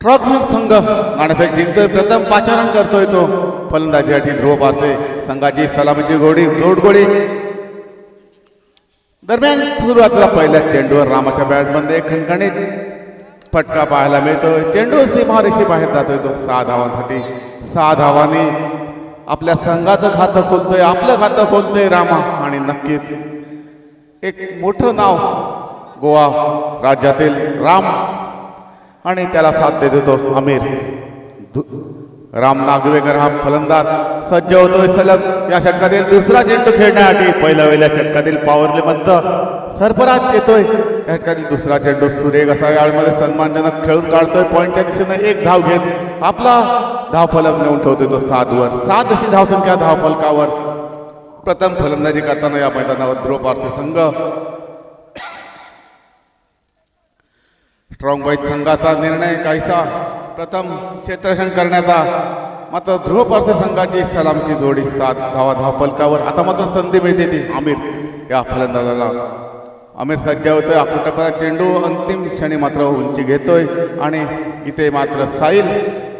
ट्रॉकमिल संघ नाणेफेक जिंकतोय. प्रथम पाचारण करतोय तो फलंदाजीसाठी ध्रुव पारसे. संघाची सलामीची गोडी जोडगोडी दरम्यान सुरुवातीला पहिल्या चेंडूवर रामाच्या बॅटमध्ये खणखणीत फटका पाहायला मिळतोय. चेंडू सीमारेषे बाहेर जातोय तो 6 धावांसाठी. 6 धावांनी आपल्या संघाचं खातं खोलतोय, आपलं खातं खोलतोय रामा. आणि नक्कीच एक मोठं नाव गोवा राज्यातील राम आणि त्याला साथ देतो तो आमिर. राम नागवेकर हा फलंदाज सज्ज होतोय सलग या षटकातील दुसरा चेंडू खेळण्यासाठी. पहिल्या षटकातील पॉवरले मध्य सरफराज येतोय. या षटकातील दुसरा चेंडू सुरेख असा याळमध्ये सन्मानजनक खेळून काढतोय. पॉईंटच्या दिशेने एक धाव घेत आपला धावफलक नेऊन ठेवतोय तो 7 वर. 7 अशी धावसंख्या धावफलकावर. प्रथम फलंदाजी करताना या मैदानावर ध्रुव पारसे संघ. स्ट्रॉंग बाईट संघाचा निर्णय काहीसा प्रथम क्षेत्ररक्षण करण्याचा. मात्र ध्रुव पारसे संघाची सलामीची जोडी 7 धावा धावफलकावर. आता मात्र संधी मिळते ती आमिर या फलंदाजाला. आमिर सज्ज होतोय. आकुटपा चेंडू अंतिम क्षणी मात्र उंची घेतोय आणि इथे मात्र साहिल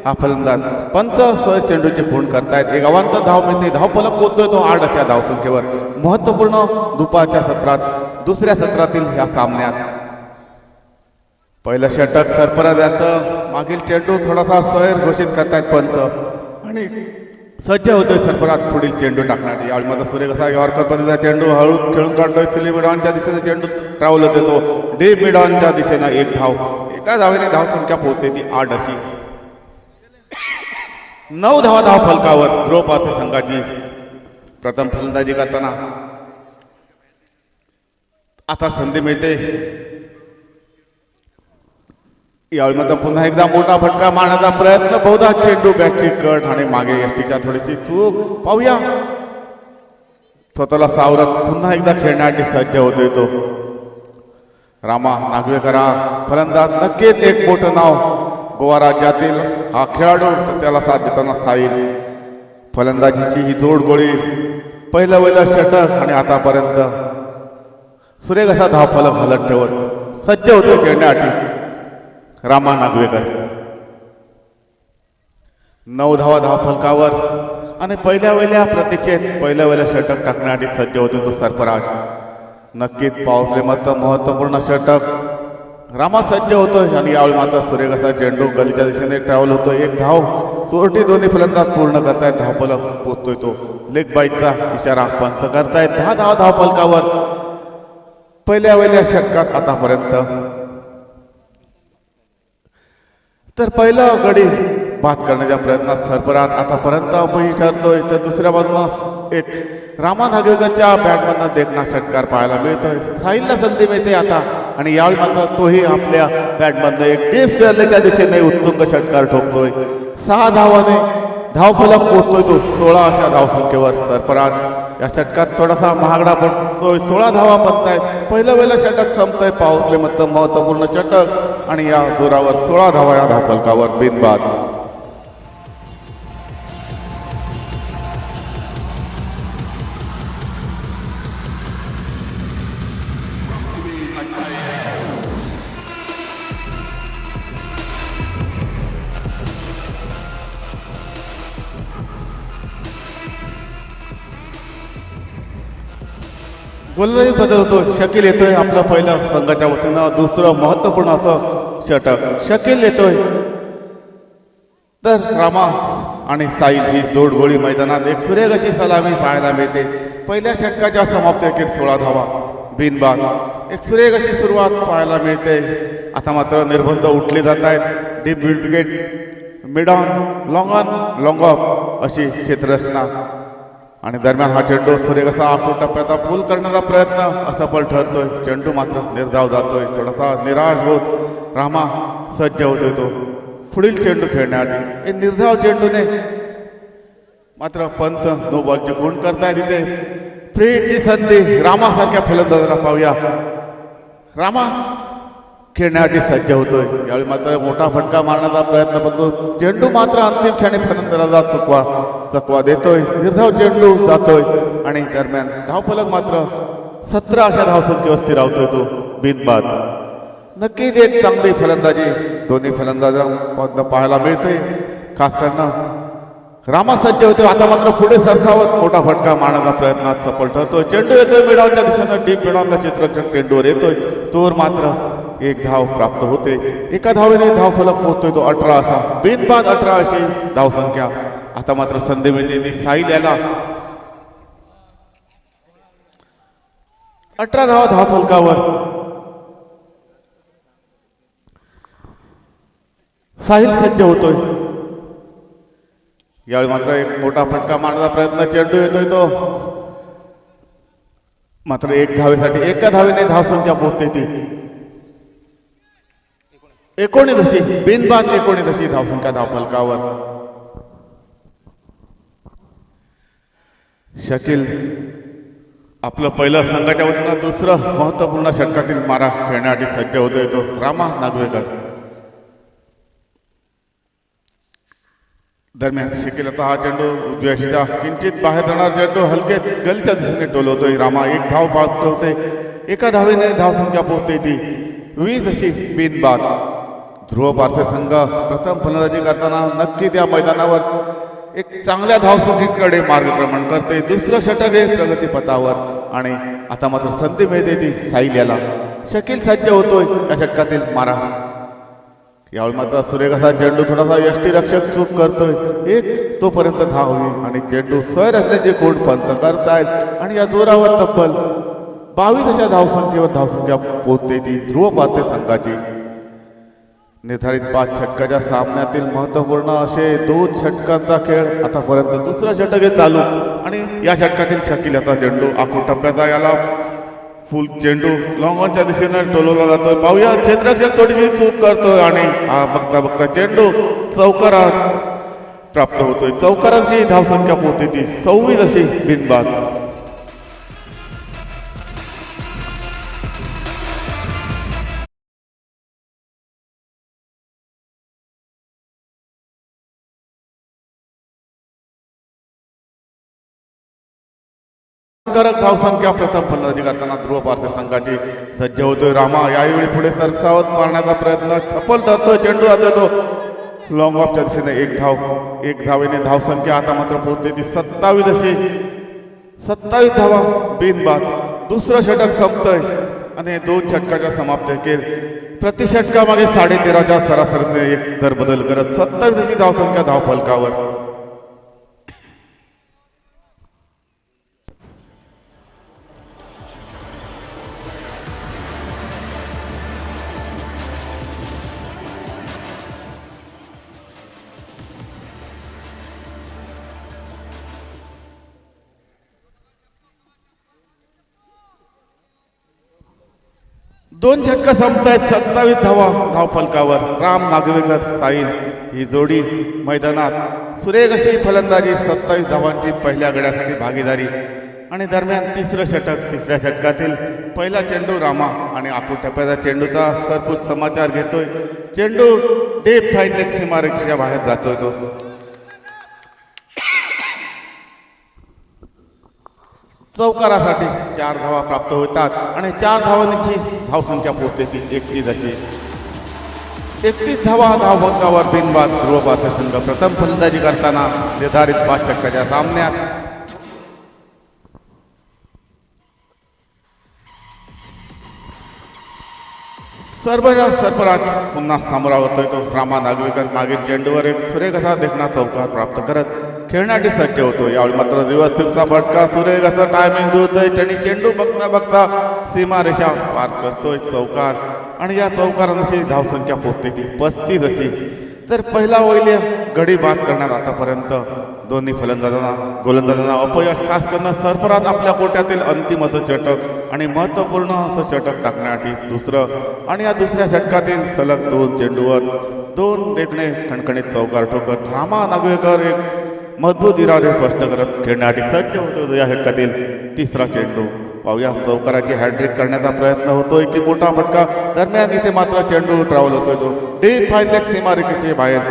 हा फलंदाज पंच सोय चेंडूची खूण करतायत. एक अवांत धाव मिळते. धावफलक पोहोचतोय तो 8 अशा धावसंख्येवर. महत्त्वपूर्ण दुपारच्या सत्रात दुसऱ्या सत्रातील या सामन्यात पहिलं षटक सरफराजाचं. मागील चेंडू थोडासा सोयर घोषित करतायत पंत आणि सज्ज होतोय सरफराज पुढील चेंडू टाकण्यासाठी. यावेळी मात्र सुरेख असा यॉर्कर पद्धतीचा चेंडू हळू खेळून काढतोय. सिली मिडॉनच्या दिशेने चेंडू ट्रॅव्हल होते तो डी मिडॉनच्या दिशेनं एक धाव. एका धावेने धावसंख्या पोहोचते ती 8 अशी. 9 धावा धावफलकावर ध्रुव पारसे संघाची. प्रथम फलंदाजी करताना आता संधी मिळते. यावेळी मात्र पुन्हा एकदा मोठा फटका मारण्याचा प्रयत्न. बहुधा चेंडू बॅटची कट आणि मागे यष्टीच्या थोडीशी चूक. पाहूया स्वतःला सावरत पुन्हा एकदा खेळण्यासाठी सज्ज होतोय तो रामा नागवेकर फलंदाज. नक्कीच एक मोठं नाव गोवा राज्यातील हा खेळाडू. तर त्याला साथ देताना साहिल. फलंदाजीची ही जोडगोळी पहिलं षटक आणि आतापर्यंत सुरेख असा धावफलक हलत ठेवत सज्ज होतो खेळण्यासाठी रामा नागवेकर. 9 धावा धावफलकावर आणि पहिल्या प्रतीक्षेत पहिलं षटक टाकण्यासाठी सज्ज होतो तो सरफराज. नक्कीच पॉवर प्ले महत्त्वपूर्ण षटक रामा सज्ज होतोय आणि यावेळी मात्र सुरेख असा चेंडू गलीच्या दिशेने ट्रॅव्हल होतोय. एक धाव चोरटी दोन्ही फलंदाज पूर्ण करतायत. धावफलक पोचतोय तो. लेग बाईटचा इशारा पंच करतायत. 10 धावा धावफलकावर पहिल्या षटकात आतापर्यंत. तर पहिलं गडी बाद करण्याच्या प्रयत्नात सरफराज आतापर्यंत अपयशी ठरतोय. तर दुसऱ्या बाजूला एक रामा नागवेकरच्या बॅटमधनं देखणा षटकार पाहायला मिळतोय. साहिलला संधी मिळते आता आणि यावेळी मात्र तोही आपल्या बॅटमधनं एक डीप स्क्वेअरच्या दिशेने उत्तुंग षटकार ठोकतोय. 6 धावाने धावफलक पोहोचतोय तो 16 अशा धावसंख्येवर. सरफराज या षटकात थोडासा महागडा पडतोय. 16 धावा पडतायत. पहिलं षटक संपतंय. पावले महत्त्वपूर्ण षटक आणि या जोरावर 16 धावा या धावफलकावर बिनबाद. गोलंदाजी बदल होतो. शकील येतोय आपलं पहिलं संघाच्या वतीनं. दुसरं महत्त्वपूर्ण असं षटक शकील येतोय. तर रामा आणि साहिल ही जोडगोळी मैदानात एक सुरेख अशी सलामी पाहायला मिळते. पहिल्या षटकाच्या समाप्तीतील 16 धावा बिनबाद. एक सुरेख अशी सुरुवात पाहायला मिळते. आता मात्र निर्बंध उठले जात आहेत. Deep wicket mid on long of अशी क्षेत्ररचना आणि दरम्यान हा चेंडू सुरेख असा आखूड टप्प्याचा पूल करण्याचा प्रयत्न असफल ठरतोय. चेंडू मात्र निर्धाव जातोय. थोडासा निराश होत रामा सज्ज होतोय तो पुढील चेंडू खेळण्यासाठी. निर्धाव चेंडूने मात्र पंत नो बॉलची खूण करताय. तिथे फ्रीची संधी रामासारख्या फलंदाजाला पाहूया. रामा खेळण्यासाठी सज्ज होतोय. यावेळी मात्र मोठा फटका मारण्याचा प्रयत्न करतो. चेंडू मात्र अंतिम क्षणी फलंदाजाला चकवा देतोय. निर्धाव चेंडू जातोय आणि दरम्यान धावफलक मात्र 17 अशा धावसंख्येवर स्थिरावतोय तो बिनबाद. नक्कीच एक चांगली फलंदाजी दोन्ही फलंदाजांमधनं पाहायला मिळते. खास करून रामा सज्ज होते. आता मात्र पुढे सरसावत मोठा फटका मारण्याचा प्रयत्नात सफल ठरतोय. चेंडू येतोय मिडॉनच्या दिशेनं डीप मिडॉनला क्षेत्ररक्षक चेंडूवर येतोय. तोवर मात्र एक धाव प्राप्त होते. एका धावेने धाव फलक पोहोचतोय तो 18 असा. बिनबाद 18 अशी धावसंख्या. आता मात्र संधी मिळते ती साहिल याला. 18 धावा धाव फलकावर. साहिल सज्ज होतोय. यावेळी मात्र एक मोठा फटका मारण्याचा प्रयत्न. चेंडू येतोय तो मात्र एक धावेसाठी. एका धावेने धावसंख्या पोहोचते ती 19 अशी. बिनबाद 19 अशी धावसंख्या धाव फलकावर. शकील आपलं पहिलं संघाच्या वतीनं दुसरं महत्वपूर्ण षटकातील मारा खेळण्यासाठी सज्ज होतोय तो रामा नागवेकर. दरम्यान शकील आता हा चेंडू उजव्या किंचित बाहेर जाणार चेंडू हलके गलच्या दिशेने टोलवतोय. रामा एक धाव प्राप्त होते. एका धावेने धावसंख्या पोहोचते ती 20 अशी. बिनबाद. ध्रुव पारसे संघ प्रथम फलंदाजी करताना नक्की त्या मैदानावर एक चांगल्या धावसंख्येकडे मार्गक्रमण करते. दुसरं षटक हे प्रगतीपथावर आणि आता मात्र संधी मिळते ती साहिल याला. शकील सज्ज होतोय या षटकातील मारा. यावेळी मात्र सुरेख असा चेंडू थोडासा यष्टीरक्षक चूक करतोय. एक तोपर्यंत धाव होईल आणि चेंडू सर असल्याचे कोण पंत करतायत आणि या जोरावर तब्बल 22 अशा धावसंख्येवर धावसंख्या पोहोचते ती ध्रुव पारसे संघाची. निर्धारित 5 षटकाच्या सामन्यातील महत्वपूर्ण असे 2 षटकांचा खेळ आतापर्यंत. दुसरं षटक हे चालू आणि या षटकातील शकील आता चेंडू आखूड टप्प्याचा याला फुल चेंडू लॉंग ऑनच्या दिशेनं टोलवला जातोय. पाहूया क्षेत्ररक्षक थोडीशी चूक करतोय आणि बघता बघता चेंडू चौकारात प्राप्त होतोय. चौकाराची धावसंख्या पोहोचते ती 26 अशी. बिनबाद. धावसंख्या प्रथम फलंदाजी करताना ध्रुव पारसे संघाची सज्ज होतोय. रामा यावेळी पुढे सरसावत मारण्याचा प्रयत्न सफल ठरतोय. चेंडू आता तो लॉंग ऑफच्या दिशेने एक धावेने धावसंख्या आता मात्र पोहोचते ती 27 अशी. 27 धावा. बिनबाद. दुसरं षटक संपतंय आणि 2 षटकाच्या समाप्तीखेर प्रति षटकामागे 13.5च्या सरासरीने एक दर बदल करत 27 अशी धावसंख्या धाव फलकावर. दोन षटकं संपतायत. 27 धावा धाव फलकावर. राम नागवेकर साहिल ही जोडी मैदानात सुरेख अशी फलंदाजी. 27 धावांची पहिल्या गड्यासाठी भागीदारी आणि दरम्यान तिसरं षटक. तिसऱ्या षटकातील पहिला चेंडू रामा आणि आखूड टप्प्याचा चेंडूचा सरपूत समाचार घेतोय. चेंडू डीप फाईन लेग सीमारेषेच्या बाहेर जातोय तो. चौकारासाठी 4 धावा प्राप्त होतात आणि 4 धावांची धावसंख्या पोहोचते ती 31 अशी. 31 धावा धाव फलकावर. बिनबाद. ध्रुव पारसे संघ प्रथम फलंदाजी करताना निर्धारित 5 षटकाच्या सामन्यात सरफराज पुन्हा सामोरा होतोय तो रामा नागवेकर. मागील चेंडूवर एक सुरेख असा देखणा चौकार प्राप्त करत खेळण्यासाठी सज्ज होतो. यावेळी मात्र रिव्हर्सचा फटका. सुरेख असा टायमिंग जुळतोय. त्यांनी चेंडू बघता बघता सीमारेषा पार करतोय. चौकार आणि या चौकारांशी धावसंख्या पोहोचते ती 35 अशी. तर पहिला वैल्य गडी बाद करण्यात आतापर्यंत दोन्ही गोलंदाजांना अपयश. खास करून सरफराज आपल्या कोट्यातील अंतिम असं षटक आणि महत्त्वपूर्ण असं षटक टाकण्यासाठी दुसरं आणि या दुसऱ्या षटकातील सलग 2 चेंडूवर 2 देखणे खणखणीत चौकार ठोकत रामा नागवेकर एक मजबूत इरादे स्पष्ट करत खेळण्यासाठी सज्ज होतो. या षटकातील तिसरा चेंडू. पाहूया चौकाराची हॅट्रिक करण्याचा प्रयत्न होतोय की मोठा फटका. दरम्यान इथे मात्र चेंडू ट्रॅव्हल होतोय तो डीप फाईन लेग सीमारेषेच्या बाहेर.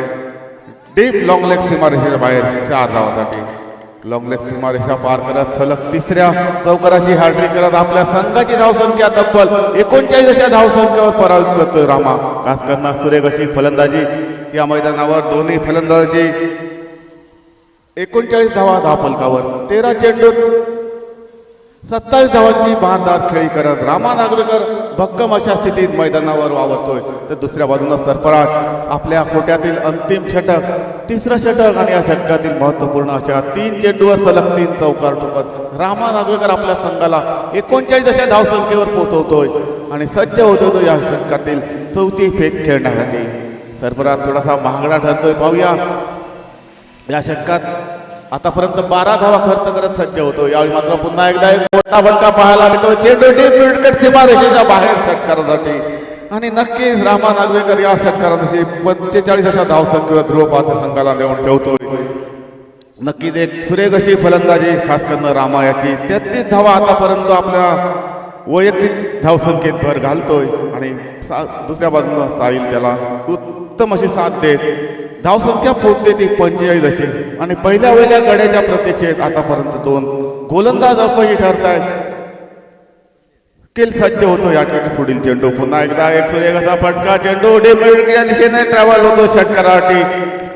डीप लॉंग लेग सीमारेषेच्या बाहेर 4 धावांसाठी. लॉंगलेग सीमारेषा पार करत सलग तिसऱ्या चौकाराची हॅट्रिक करत आपल्या संघाची धावसंख्या तब्बल 39 धावसंख्येवर पराभूत करतोय रामा. खास करणार सुरेख अशी फलंदाजी या मैदानावर दोन्ही फलंदाजी 39 धावा धावफलकावर 13 चेंडूत 27 धावांची भारदार खेळी करत रामा नागवेकर भक्कम अशा स्थितीत मैदानावर वावरतोय. तर दुसऱ्या बाजूला सरफराज आपल्या कोट्यातील अंतिम षटक, तिसरं षटक आणि या षटकातील महत्त्वपूर्ण अशा 3 चेंडूवर सलग 3 चौकार ठोकत रामा नागवेकर आपल्या संघाला 39 धावसंख्येवर पोहोचवतोय आणि सज्ज होतो तो या षटकातील चौथी फेक खेळण्यासाठी. सरफराज थोडासा महागडा ठरतोय. पाहूया या षटकात आतापर्यंत 12 धावा खर्च करत सज्ज होतो. यावेळी मात्र पुन्हा एकदा एक मोठा फटका पाहायला मिळतो. चेंडू डीप विकेट सीमारेषेच्या बाहेर षटकारासाठी आणि नक्कीच रामा नागवेकर या षटकारासाठी 45 धावसंख्येवर ध्रुव भारतीय संघाला नेऊन ठेवतोय. नक्कीच एक सुरेख अशी फलंदाजी खास करून रामा याची 33 धावा आतापर्यंत आपल्या वैयक्तिक धावसंख्येत भर घालतोय आणि दुसऱ्या बाजूला साहिल त्याला उत्तम अशी साथ देत धावसंख्या पोहोचते ती 45 आणि पहिल्या वेळेला गड्याच्या प्रतीक्षेत आतापर्यंत 2 गोलंदाज अपयशी ठरतायत. किल सज्ज होतो या ठिकाणी पुढील चेंडू. पुन्हा एकदा एक सुरेख असा फटका. चेंडू डेमिडच्या दिशेने ट्रॅव्हल होतो षटकारासाठी.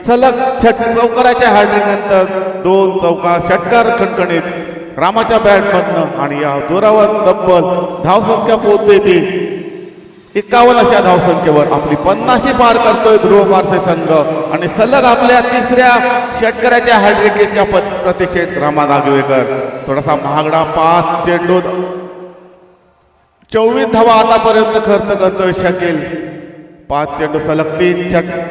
सलग चौकाराच्या हॅट्रिक नंतर 2 चौकार षटकार खणखणीत रामाच्या बॅटमधनं आणि या जोरावर तब्बल धावसंख्या पोहोचते ती 51 अशा धावसंख्येवर आपली 50 पार करतोय ध्रुव भारतीय संघ आणि सलग आपल्या तिसऱ्या षटकाराच्या हॅट्रिकच्या प्रतीक्षेत रामा नागवेकर थोडासा महागडा 5 चेंडूत 24 धावा आतापर्यंत खर्च करतोय शकील. 5 चेंडू सलग 3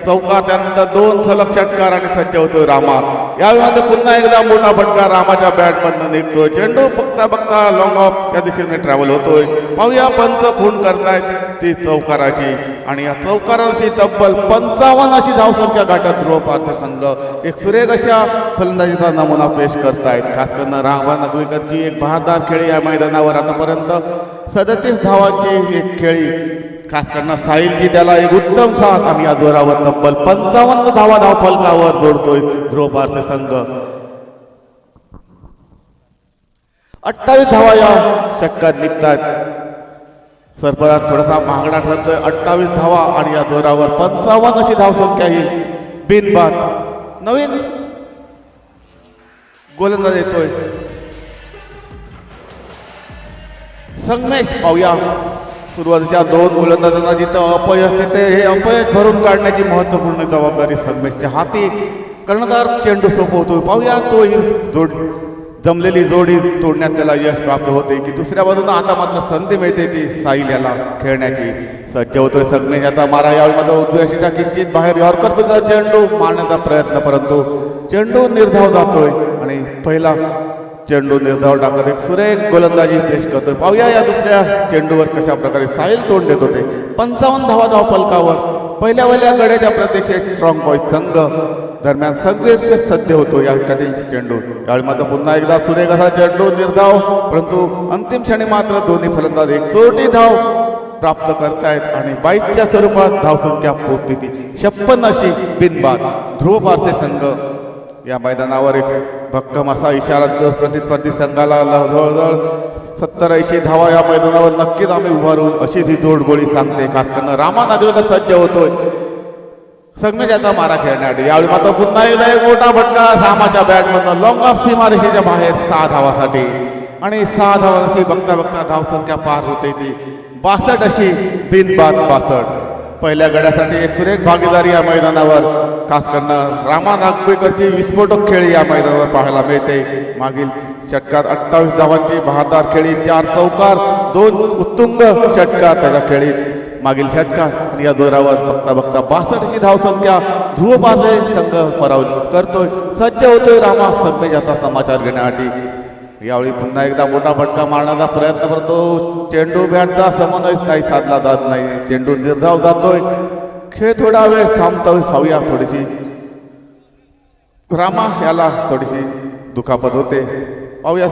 चौकार त्यानंतर 2 सलग षटकार आणि सज्ज होतोय रामा. यावेळी पुन्हा एकदा मोठा फटका रामाच्या बॅटमधनं निघतोय. चेंडू बघता बघता लॉंग ऑफ या दिशेने ट्रॅव्हल होतोय. पाहूया पंच खून करतायत ती चौकाराची आणि या चौकाराची तब्बल 55 अशी धावसंख्या गाठत ध्रुव भारतीय संघ एक सुरेख अशा फलंदाजीचा नमुना पेश करतायत. खास करून रामा नागवेकरची एक बहारदार खेळी या मैदानावर आतापर्यंत 37 धावांची एक खेळी. खास करून साहिलची त्याला एक उत्तम साथ आणि या जोरावर तब्बल 55 धावा धावफलकावर जोडतोय ध्रुव भारतीय संघ. 28 धावा या षटकात निघतात. सरफराज थोडासा महागडा ठरतोय. 28 धावा आणि या जोरावर 55 अशी धावसंख्या ही बिनबाद. नवीन गोलंदाज येतोय संगमेश. पाहूया सुरुवातीच्या 2 गोलंदाजांना जिथं अपयश तिथे हे अपयश भरून काढण्याची महत्त्वपूर्ण जबाबदारी संगमेशच्या हाती. कर्णधार चेंडू सोपवतोय. पाहूया तो जमलेली जोडी तोडण्यात त्याला यश प्राप्त होते की दुसऱ्या बाजूला आता मात्र संधी मिळते ती साहिल याला खेळण्याची. सज्ज होतोय संगमेश. आता मारा यावेळी मात्र उद्वेशीच्या किंचित बाहेर यॉर्कर पिचा चेंडू मारण्याचा प्रयत्न परंतु चेंडू निर्धाव जातोय आणि पहिला चेंडू निर्धाव टाकत एक सुरेख गोलंदाजी पेश करतोय. पाहूया या दुसऱ्या चेंडूवर कशा प्रकारे साहिल तोंड देत होते. 55 धावा धावफलकावर पहिल्या वेळेला गड्याच्या प्रतीक्षेत स्ट्रॉंग बॉय संघ दरम्यान संघर्ष सध्य होतो या ठिकाणी चेंडू. यावेळी मात्र पुन्हा एकदा सुरेख असा चेंडू निर्धाव परंतु अंतिम क्षणी मात्र दोन्ही फलंदाज एक चोटी धाव प्राप्त करतायत आणि 22च्या स्वरूपात धावसंख्या पोहोचते ती 56 अशी बिनबाद. ध्रुव भारतीय संघ या मैदानावर एक भक्कम असा इशारा प्रतिस्पर्धी संघाला जवळजवळ 70-80 धावा या मैदानावर नक्कीच आम्ही उभारू अशी ही जोडगोळी सांगते. खास करून रामा नागवेकर सज्ज होतोय संगमेश याचा मारा खेळण्यासाठी. यावेळी मात्र पुन्हा एकदा एक मोठा फटका रामाच्या बॅटमधनं लॉंग ऑफ सीमारेषेच्या बाहेर 6 धावासाठी आणि 6 धावा अशी बघता बघता धावसंख्या पार होते ती 62 अशी बिनबाद 62. पहिल्या गड्यासाठी एक सुरेख भागीदारी या मैदानावर खास करून रामा नागवेकरची विस्फोटक खेळी या मैदानावर पाहायला मिळते. मागील षटकात 28 धावांची बहारदार खेळी, 4 चौकार, 2 उत्तुंग षटकार त्याच्या खेळीत मागील षटकात आणि या जोरावर बघता बघता 62 अशी धावसंख्या ध्रुव भारतीय संघ पराभूत करतोय. सज्ज होतोय रामा संगमेश याचा समाचार घेण्यासाठी. यावेळी पुन्हा एकदा मोठा फटका मारण्याचा प्रयत्न करतो. चेंडू बॅटचा समन्वय काही साधला जात नाही. चेंडू निर्धाव जातोय. खेळ थोडा वेळ थांबतोय. पाहूया थोडीशी रामा याला थोडीशी दुखापत होते. पाहूया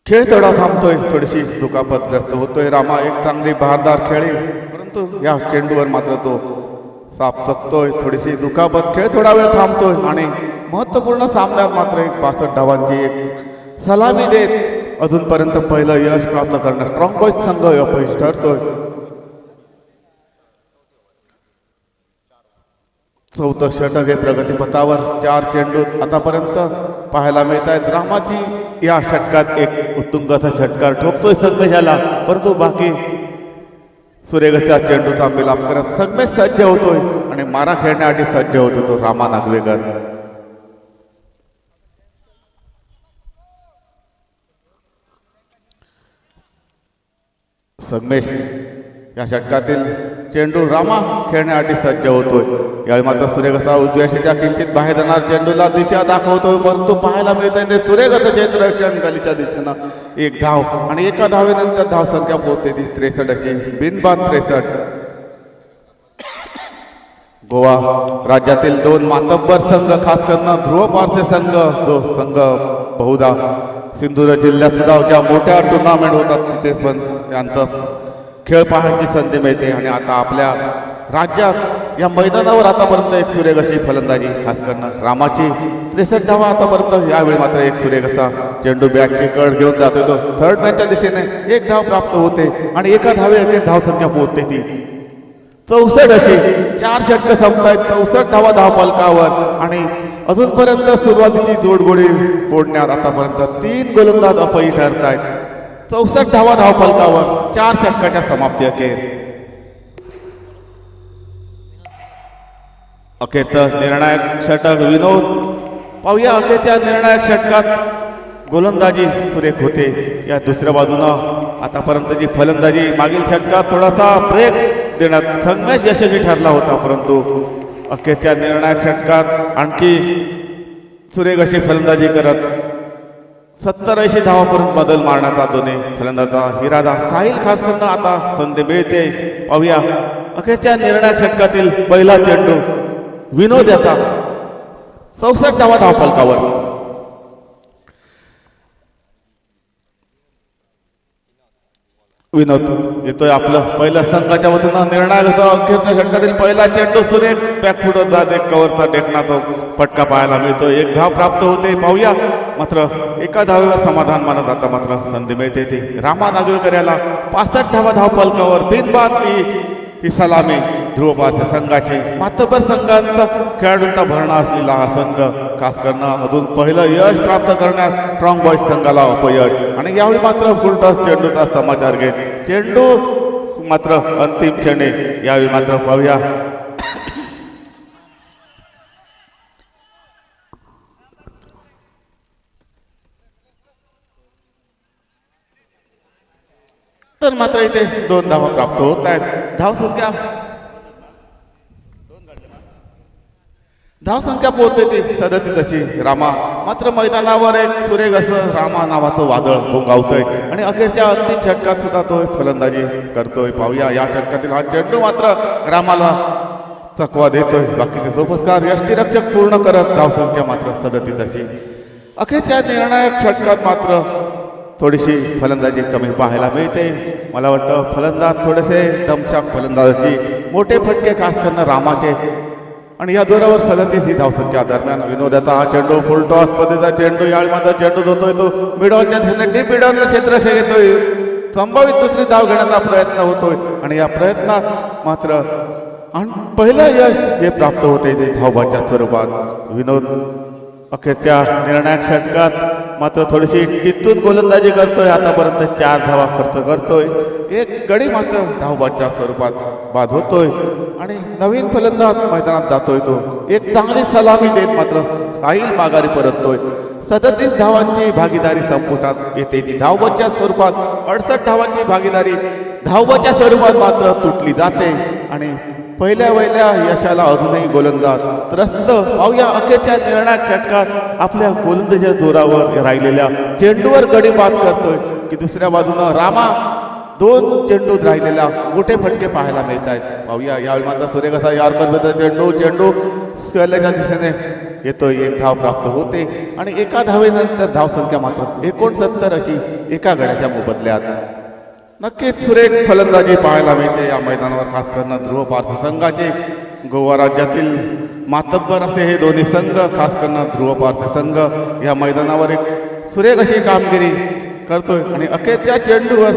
खेळ थोडा थांबतोय, थोडीशी दुखापतग्रस्त होतोय रामा. एक चांगली बहारदार खेळी, परंतु या चेंडूवर मात्र तो साप चकतोय. थोडीशी दुखापत, खेळ थोडा वेळ थांबतोय आणि महत्त्वपूर्ण सामन्यात मात्र एक 62 धावांची एक सलामी देत अजूनपर्यंत पहिलं यश प्राप्त करणं स्ट्रॉंग बॉयज संघ अपयशी ठरतोय. चौथं षटक हे प्रगतीपथावर 4 चेंडू आतापर्यंत पाहायला मिळत आहेत. रामाची या षटकात एक उत्तुंगाचा षटकार ठोकतोय संगमेशाला, परंतु बाकी सुरेगच्या चेंडूचा मिलाप करत संगमेश सज्ज होतोय आणि मारा खेळण्यासाठी सज्ज होतो तो रामा नागवेकर. संगमेश या षटकातील चेंडू रामा खेळण्यासाठी सज्ज होतोय. यावेळी मात्र सुरेगचा उजव्याशीच्या किंचित बाहेर जाणार चेंडूला दिशा दाखवतोय, परंतु पाहायला मिळत आहे ते सुरेगचं क्षेत्ररक्षण गलीच्या दिशेनं एक धाव आणि एका धावेनंतर धावसंख्या पोहोचते ती 63 अशी बिनबाद 63. गोवा राज्यातील 2 मातब्बर संघ, खास करून ध्रुव पारसे संघ, जो संघ बहुधा सिंधुदुर्ग जिल्ह्यात सुद्धा ज्या मोठ्या टुर्नामेंट होतात तिथे पण यांचं खेळ पाहण्याची संधी मिळते. आणि आता आपल्या राज्यात या मैदानावर आतापर्यंत एक सुरेख अशी फलंदाजी, खास करून रामाची 63 धावा आतापर्यंत. यावेळी मात्र एक सुरेख असा चेंडू बॅटची कड घेऊन जातो तो थर्ड मॅचच्या दिशेने एक धाव प्राप्त होते आणि एका धावेत धावसंख्या पोहोचते ती 64 अशी. 4 षटकं संपतायत, 64 धावा धावफलकावर आणि अजूनपर्यंत सुरुवातीची जोडगोळी फोडण्यात आतापर्यंत 3 गोलंदाज अपयशी ठरत आहेत. 64 धावा धावफलकावर 4 षटकाच्या समाप्ती अखेरचं निर्णायक षटक विनोद. पाहूया अखेरच्या निर्णायक षटकात गोलंदाजी सुरेख होते. या दुसऱ्या बाजूनं आतापर्यंतची फलंदाजी मागील षटकात थोडासा ब्रेक देण्यात संगमेश यशस्वी ठरला होता, परंतु अखेरच्या निर्णायक षटकात आणखी सुरेख अशी फलंदाजी करत 70-80 धावापर्यंत बदल मारण्याचा दोन्ही फलंदाजाचा इरादा साहिल खास करून आता संधी मिळते. पाहूया अखेरच्या निर्णायक षटकातील पहिला चेंडू विनोद याचा 64 धावा धावफलकावर. विनोद येतोय आपलं पहिल्या संघाच्या वतीनं निर्णायक अखेरच्या षटकातील पहिला चेंडू सुरेख बॅकफुटवर जात एक कव्हरचा टेकना तो फटका पाहायला मिळतो. एक धाव प्राप्त होते. पाहूया मात्र एका धावेवर समाधान मानत आता मात्र संधी मिळते ती रामा नागवेकर याला 65 धावा धावफलकावर बिनबाद ही सलामी ध्रुव पारसे संघाची. मातब्बर संघांचा खेळाडूंचा भरणा असलेला हा संघ, खास करणं अजून पहिलं यश प्राप्त करण्यात स्ट्रॉंग बॉयज संघाला अपयश. आणि यावेळी मात्र फुलटॉस चेंडूचा समाचार घेत चेंडू मात्र अंतिम क्षणी. यावेळी मात्र पाहूया तर मात्र इथे 2 धावा प्राप्त होत आहेत. धावसंख्या पोहोचते ती 37 अशी. रामा मात्र मैदानावर एक सुरेख असं रामा नावाचं वादळ घोंगावतोय आणि अखेरच्या अंतिम षटकात सुद्धा तो फलंदाजी करतोय. पाहूया या षटकातील हा चेंडू मात्र रामाला चकवा देतोय. बाकीचे सोपस्कार यष्टीरक्षक पूर्ण करत धावसंख्या मात्र 37 अशी. अखेरच्या निर्णायक षटकात मात्र थोडीशी फलंदाजी कमी पाहायला मिळते. मला वाटतं फलंदाज थोडेसे दमछाक फलंदाजी, मोठे फटके खास करणं रामाचे. आणि या जोरावर 37 ही धावसंख्या दरम्यान विनोदाचा हा चेंडू फुलटॉस पद्धतीचा चेंडू. यावेळी मात्र चेंडू होतोय तो मिडॉनच्या दिशेने डीप मिडॉनला क्षेत्ररक्षक येतोय. संभावित दुसरी धाव घेण्याचा प्रयत्न होतोय आणि या प्रयत्नात मात्र पहिलं यश हे प्राप्त होते ते धावबाच्या स्वरूपात. विनोद अखेरच्या निर्णायक षटकात मात्र थोडीशी टिचून गोलंदाजी करतोय. आतापर्यंत 4 धावा खर्च करतोय. एक गडी मात्र धावबाच्या स्वरूपात बाद होतोय आणि नवीन फलंदाज मैदानात जातोय तो. एक चांगली सलामी देत मात्र साहिल माघारी परततोय. 37 धावांची भागीदारी संपुटात येते ती धावबाच्या स्वरूपात. 68 धावांची भागीदारी धावबाच्या स्वरूपात मात्र तुटली जाते आणि पहिल्या यशाला अजूनही गोलंदाज त्रस्त. पाहूया अखेरच्या निर्णायक षटकात आपल्या गोलंदाजीच्या जोरावर राहिलेल्या चेंडूवर गडी बाद करतोय की दुसऱ्या बाजूनं रामा 2 चेंडूत राहिलेला मोठे फटके पाहायला मिळत आहेत. पाहूया यावेळी मात्र सुरेख असा यार्करबद्दल चेंडू स्क्वेअरच्या दिशेने येतोय, एक धाव प्राप्त होते आणि एका धावेनंतर धावसंख्या मात्र 69 अशी एका गड्याच्या मोबदल्यात. नक्कीच सुरेख फलंदाजी पाहायला मिळते या मैदानावर, खास करून ध्रुव पारसी संघाचे. गोवा राज्यातील मातब्बर असे हे दोन्ही संघ, खास करून ध्रुव पारसी संघ या मैदानावर एक सुरेख अशी कामगिरी करतोय आणि अखेरच्या चेंडूवर,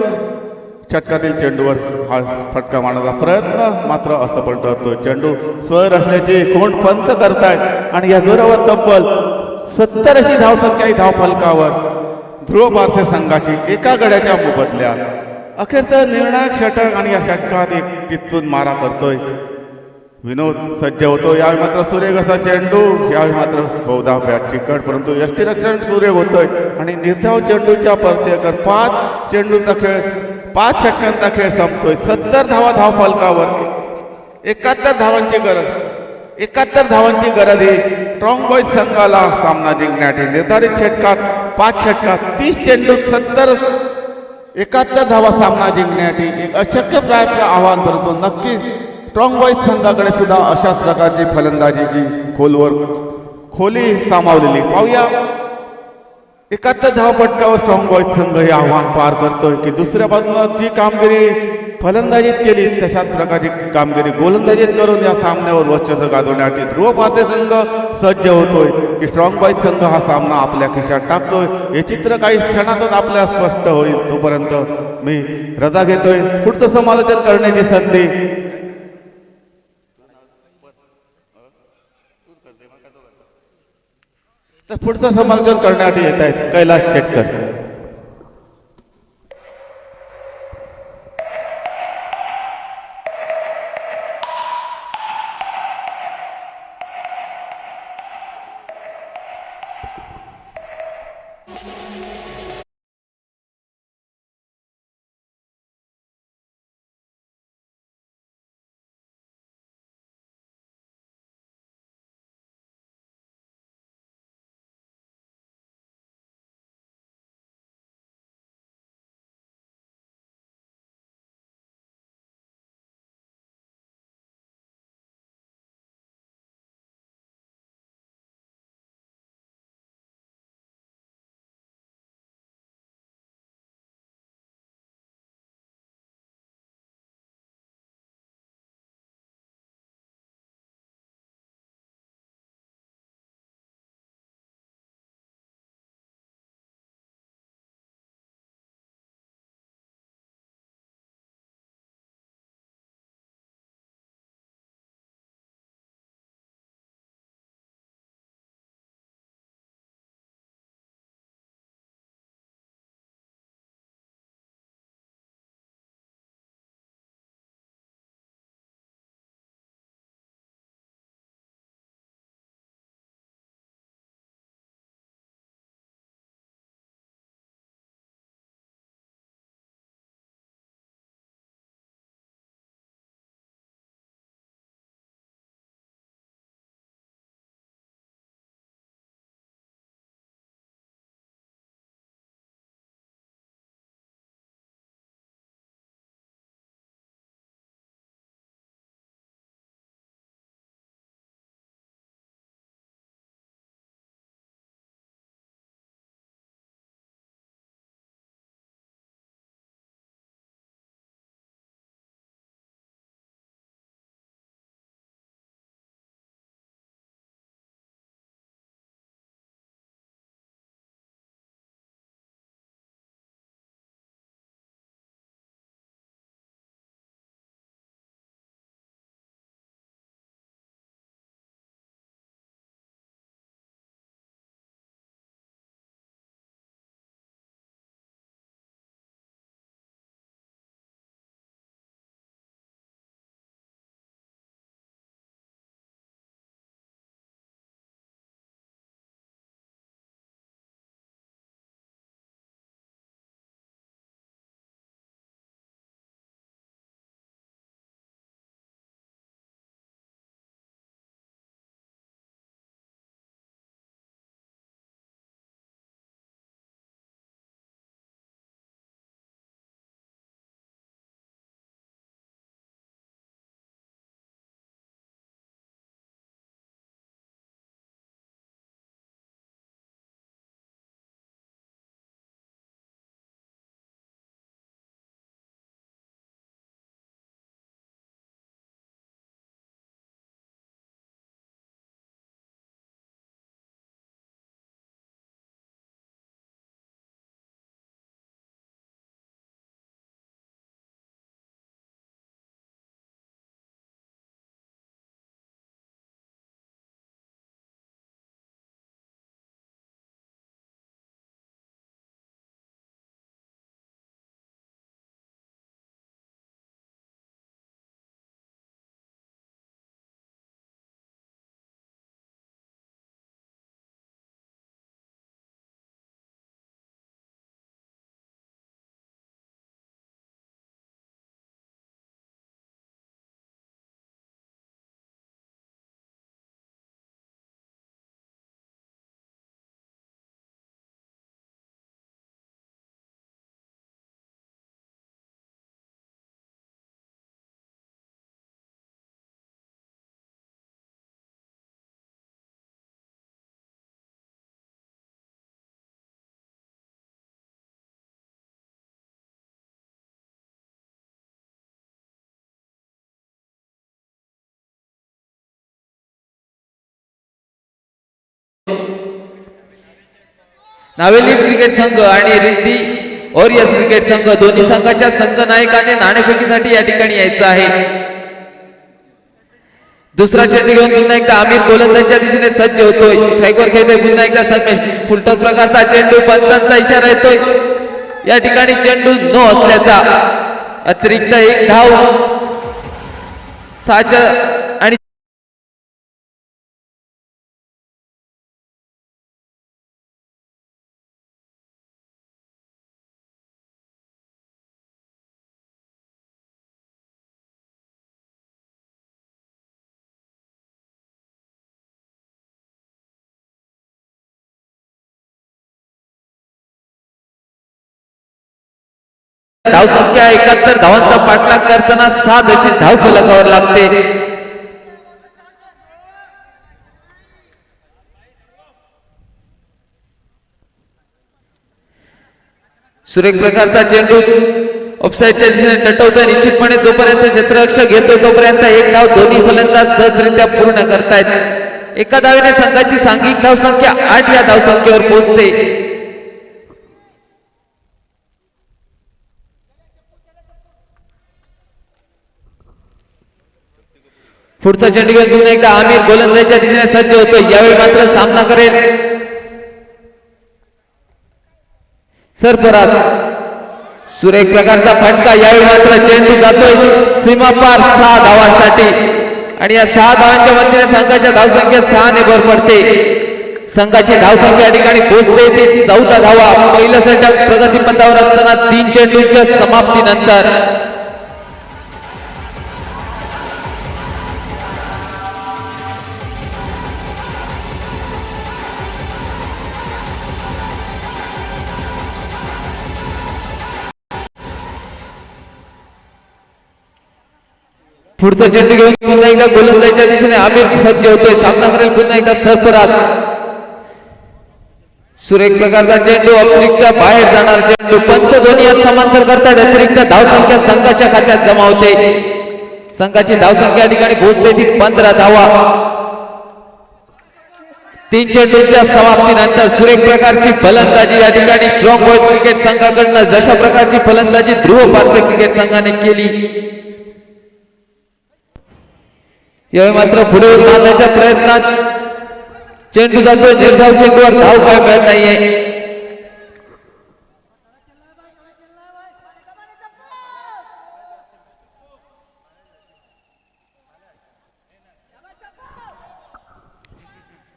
षटकातील चेंडूवर हा फटका मारण्याचा प्रयत्न मात्र असफल ठरतोय. चेंडू स्वर असल्याचे कोण पंच करतायत आणि या जोरावर तब्बल 70 अशी धावसंख्या ही धाव फलकावर ध्रुव पारसे संघाची एका गड्याच्या मोबदल्यात. अखेरचं निर्णायक षटक आणि या षटकात एक टिचून मारा करतोय विनोद, सज्ज होतो. यावेळी मात्र सुरेख असा चेंडू, यावेळी मात्र बहुधा बॅट चिकट, परंतु यष्टीरक्षण सुरेख होतोय आणि निर्धाव चेंडूच्या परतीकर 5 चेंडूचा खेळ, 5 षटकांचा खेळ संपतोय. 70 धावा धाव फलकावर, 71 धावांची गरज, 71 धावांची गरज ही स्ट्रॉंग बॉईज संघाला सामना जिंकण्यासाठी. निर्धारित षटकात 5 षटकात 30 चेंडूत 71 धावा सामना जिंकण्यासाठी एक अशक्य प्राय आव्हान, परंतु नक्कीच स्ट्रॉंग बॉईज संघाकडे सुद्धा अशाच प्रकारची फलंदाजीची खोली सामावलेली. पाहूया 71 धावपटकावर स्ट्रॉंग बॉईज संघ हे आव्हान पार करतोय की दुसऱ्या बाजूला जी कामगिरी फलंदाजीत केली तशाच प्रकारची कामगिरी गोलंदाजीत करून या सामन्यावर वर्चस्व गाजवण्यासाठी ध्रुव पारसी संघ सज्ज होतोय की स्ट्रॉंग बॉईज संघ हा सामना आपल्या खिशात टाकतोय. हे चित्र काही क्षणातच आपल्याला स्पष्ट होईल. तोपर्यंत मी रजा घेतोय. पुढचं समालोचन करण्याची संधी तर पुढचं समालोचन करण्यासाठी येत आहेत कैलास शेटकर. नावेली क्रिकेट संघ आणि रिद्धी ओरियस क्रिकेट संघ दोन्ही संघाच्या संघ नायकाने नाणेफेकीसाठी या ठिकाणी यायचं आहे। दुसरा चेंडू घेऊन पुन्हा एकदा आमिर गोलंदाजीच्या दिशेने सज्ज होतोय। स्ट्राईकवर खेळतोय पुन्हा एकदा संमेश फुलटॉस प्रकारचा चेंडू, पंचांचा इशारा येतोय। या ठिकाणी चेंडू नो असल्याचा, अतिरिक्त एक धाव साच आणि धाव संख्या 71 धावांचा पाठलाग करताना 7 अशी धाव फलकावर लागते। सुरेख प्रकारचा चेंडू ऑफसाईडच्या दिशेने टटवतोय। निश्चितपणे जोपर्यंत क्षेत्ररक्षक घेतोय तोपर्यंत एक धाव दोन्ही फलंदाज सहजरित्या पूर्ण करतायत। एका धावेने संघाची सांघिक धाव संख्या 8 या धाव संख्येवर पोहोचते। पुढचा चेंडू घेऊन पुन्हा एकदा आमिर गोलंदाजीच्या दिशेने सज्ज होतोय। यावेळी मात्र सामना करेल सरफराज। सुरेख प्रकारचा फटका, यावेळी मात्र चेंडू जातोय सीमापार 6 धावांसाठी आणि या 6 धावांच्या मदतीने संघाच्या धावसंख्येत 6 ने भर पडते। संघाची धावसंख्या या ठिकाणी पोहोचते ती 14 धावा। पहिलं षटक प्रगतीपथावर असताना 3 चेंडूंच्या समाप्तीनंतर पुढचा चेंडू घेऊन पुन्हा एकदा गोलंदाजीच्या दिशेने आमिर सज्ज होतोय। सामना करेल पुन्हा एकदा सरफराज। सुरेख प्रकारचा चेंडू ऑफस्टिकच्या बाहेर जाणार चेंडू, पंच दोन्ही हात समांतर करतात। अतिरिक्त धावसंख्या संघाच्या खात्यात जमा होते। संघाची धावसंख्या या ठिकाणी पोहोचते ती 15 धावा। 3 चेंडूंच्या समाप्तीनंतर सुरेख प्रकारची फलंदाजी या ठिकाणी स्ट्रॉंग बॉयज क्रिकेट संघाकडनं जशा प्रकारची फलंदाजी ध्रुव पारसे क्रिकेट संघाने केली, यावेळी मात्र पुढे मारण्याच्या प्रयत्नात चेंडू जातोय निर्धाव चेंडूवर, धाव काय मिळत नाहीये।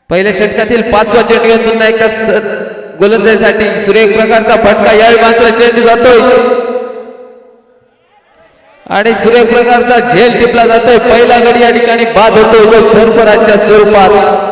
पहिल्या षटकातील 5वा चेंडू घेऊन पुन्हा एकदा गोलंदाजीसाठी सुरेख प्रकारचा फटका, यावेळी मात्र चेंडू जातोय आणि सुरेख प्रकारचा झेल टिपला जातोय। पहिला गडी या ठिकाणी बाद होतो तो सरफराजच्या स्वरूपात।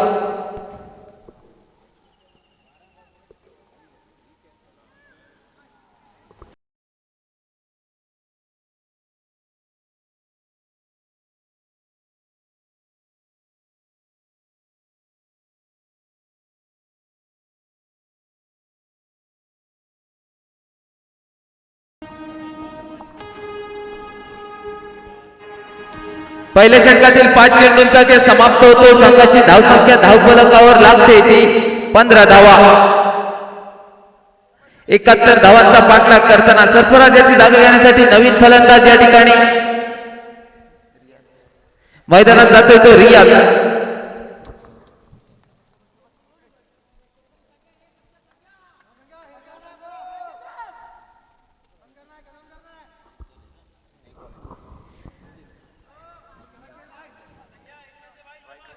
पहिल्या षटकातील 5 चेंडूंचा खेळ समाप्त होतो। संघाची धावसंख्या धावफलकावर लागते ती 15 धावा। 71 धावांचा पाठलाग करताना सरफराज याची जागा घेण्यासाठी नवीन फलंदाज या ठिकाणी मैदानात जातोय तो रियाज।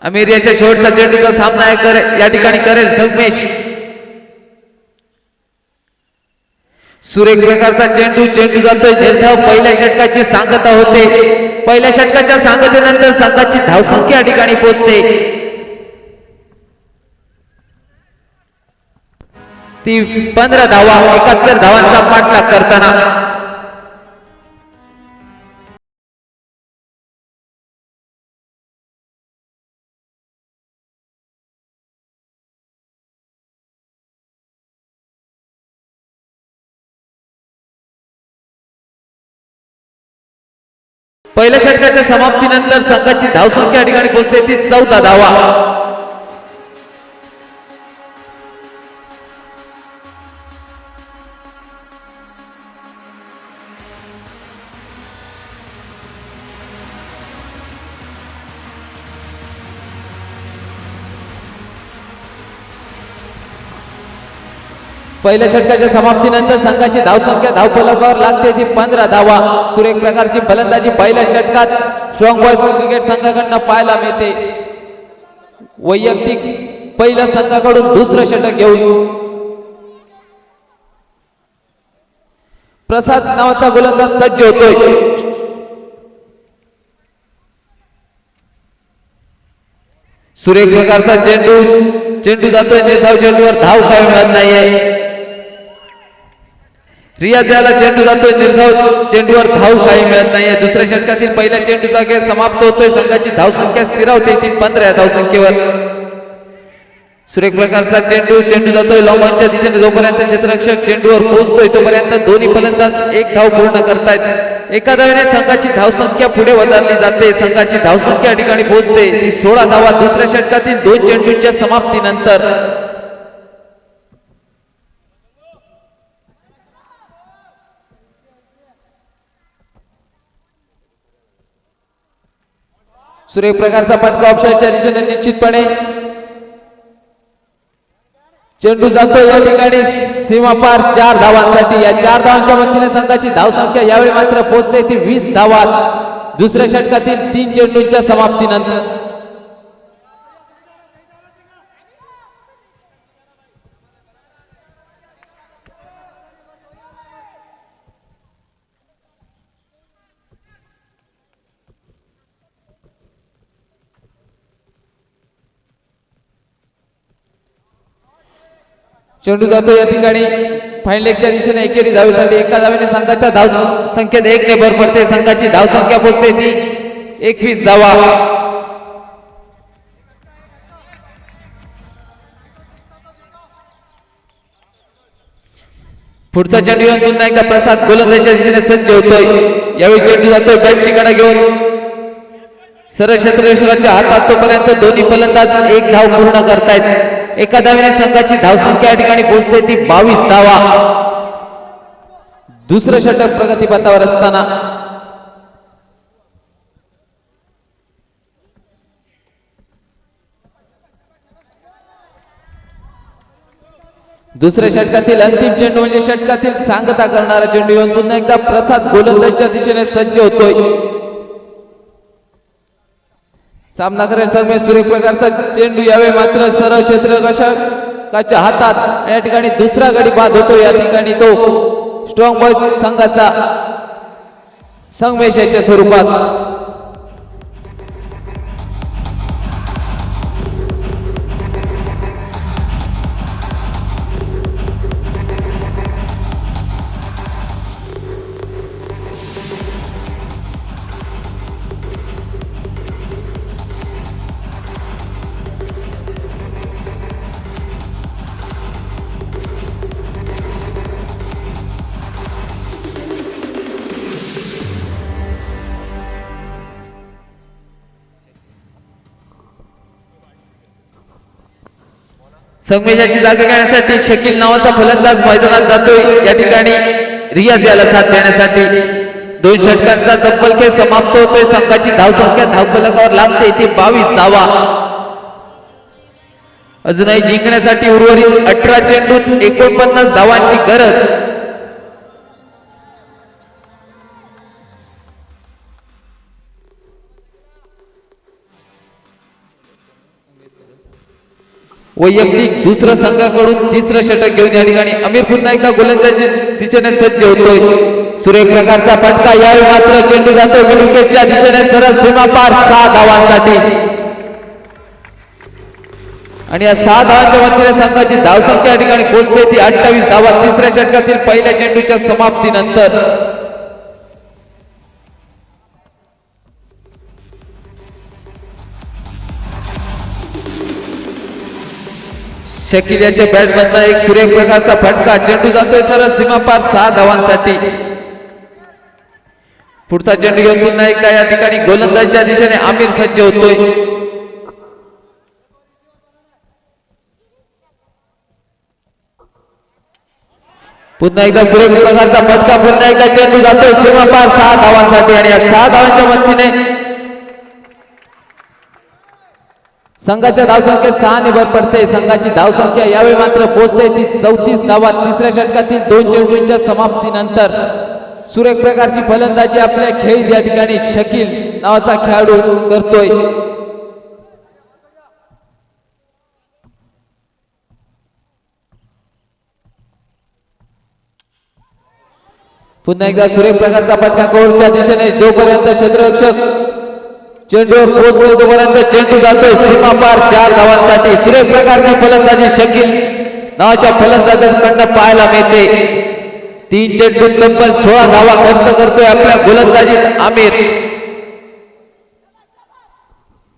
आमिर याच्या शेवटचा चेंडूचा सामना या ठिकाणी करेल संमेश। सुरेख प्रकारचा चेंडू जातोय निर्धाव। पहिल्या षटकाची सांगता होते। पहिल्या षटकाच्या सांगतेनंतर संघाची धावसंख्या या ठिकाणी पोहोचते ती 15 धावा। 71 धावांचा पाठलाग करताना पहिल्या षटकाच्या समाप्तीनंतर संघाची धावसंख्या या ठिकाणी पोहोचते ती 14 धावा। पहिल्या षटकाच्या समाप्तीनंतर संघाची धावसंख्या धावफलकावर लागते ती 15 धावा. सुरेख प्रकारची फलंदाजी पहिल्या षटकात स्ट्रॉंग बॉयज क्रिकेट संघाकडून पाहायला मिळते. वैयक्तिक पहिल्या संघाकडून दुसरं षटक घेऊन प्रसाद नावाचा गोलंदाज सज्ज होतोय. सुरेख प्रकारचा चेंडू जातोय निर्धाव चेंडूवर धाव काय मिळत नाहीये. रियाज याला चेंडू जातोय निर्धाव चेंडूवर धाव काही मिळत नाहीये. दुसऱ्या षटकातील पहिल्या चेंडूचा खेळ समाप्त होतोय. संघाची धावसंख्या स्थिरावते ती 15 धावसंख्येवर. सुरेख प्रकारचा चेंडू जातोय लॉंगॉनच्या दिशेने. जोपर्यंत क्षेत्ररक्षक चेंडूवर पोहोचतोय तोपर्यंत दोन्ही फलंदाज एक धाव पूर्ण करतायत. एका धावेने संघाची धावसंख्या पुढे वधारली जाते. संघाची धावसंख्या या ठिकाणी पोहोचते ती 16 धावा. दुसऱ्या षटकातील 2 चेंडूंच्या समाप्तीनंतर सुरेख प्रकारचा फटका ऑफसाईडच्या दिशेने निश्चितपणे. चेंडू जातो या ठिकाणी सीमापार 4 धावांसाठी. या 4 धावांच्या मदतीने संघाची धावसंख्या यावेळी मात्र पोहोचते ती 20 धावा. दुसऱ्या षटकातील 3 चेंडूंच्या समाप्तीनंतर चेंडू जातो या ठिकाणी फाईन लेगच्या दिशेने एकेरी धावेसाठी. एका धावेने संघाच्या धाव संख्येत 1 ने भर पडते. संघाची धावसंख्या पोहोचते ती 21 धावा. पुढचा चेंडू येऊन पुन्हा एकदा प्रसाद गोलंदाजीच्या दिशेने सज्ज होतोय. यावेळी चेंडू जातोय बॅटची कडा घेऊन सरळ क्षेत्ररक्षकाच्या हातात. तोपर्यंत दोन्ही फलंदाज 1 धाव पूर्ण करतायत. एका धावेने संघाची धावसंख्या या ठिकाणी पोहोचते ती 22 धावा. दुसरं षटक प्रगतीपथावर असताना दुसऱ्या षटकातील अंतिम चेंडू म्हणजे षटकातील सांगता करणारा चेंडू येऊन पुन्हा एकदा प्रसाद गोलंदाजीच्या दिशेने सज्ज होतोय. सामना करेल संघ सुरेख प्रकारचा चेंडू यावेळी मात्र सरळ क्षेत्ररक्षकाच्या हातात. या ठिकाणी दुसरा गडी बाद होतो. या ठिकाणी तो स्ट्रॉंग बॉयज संघाचा संगमेश याच्या स्वरूपात. संगमेशाची जागा घेण्यासाठी शकील नावाचा फलंदाज मैदानात जातोय. या ठिकाणी रियाज याला साथ देण्यासाठी. 2 षटकांचा तब्बल खेळ समाप्त होतोय. संघाची धावसंख्या धावफलकावर लागते ती 22 धावा. अजूनही जिंकण्यासाठी उर्वरित 18 चेंडूत 49 धावांची गरज. वैयक्तिक दुसरं संघाकडून तिसरं षटक घेऊन या ठिकाणी अमीर पुन्हा एकदा गोलंदाजी दिशेने सज्ज होतोय. सुरेख प्रकारचा फटका. यावेळी मात्र चेंडू जातो विकेटच्या दिशेने सरळ सीमापार 6 धावांसाठी. आणि या 6 धावांच्या मदतीने संघाची धावसंख्या या ठिकाणी पोहोचते ती 28 धावा. तिसऱ्या षटकातील पहिल्या चेंडूच्या समाप्तीनंतर शकील याच्या बॅटमधनं एक सुरेख प्रकारचा फटका. चेंडू जातोय सरळ सीमापार 6 धावांसाठी. पुढचा चेंडू घेऊन पुन्हा एकदा या ठिकाणी गोलंदाजीच्या दिशेने आमिर सज्ज होतोय. पुन्हा एकदा सुरेख प्रकारचा फटका. पुन्हा एकदा चेंडू जातोय सीमापार 6 धावांसाठी. आणि या 6 धावांच्या मदतीने संघाच्या धावसंख्येत 6 ने भर पडते. संघाची धावसंख्या यावेळी मात्र पोहोचते ती 34 धावा. तिसऱ्या षटकातील 2 चेंडूंच्या समाप्तीनंतर सुरेख प्रकारची फलंदाजी आपल्या खेळीत या ठिकाणी शकील नावाचा खेळाडू करतोय. पुन्हा एकदा सुरेख प्रकारचा फटका कोर्टच्या दिशेने. जोपर्यंत क्षेत्ररक्षक चेंडूवर पोहोचतोय तोपर्यंत चेंडू जातोय सीमा पार 4 धावांसाठी. सुरेख प्रकारची फलंदाजी शकील नावाच्या फलंदाजाकडून पाहायला मिळते. 3 चेंडू तब्बल 16 धावा खर्च करतोय आपल्या गोलंदाजीत आमिर.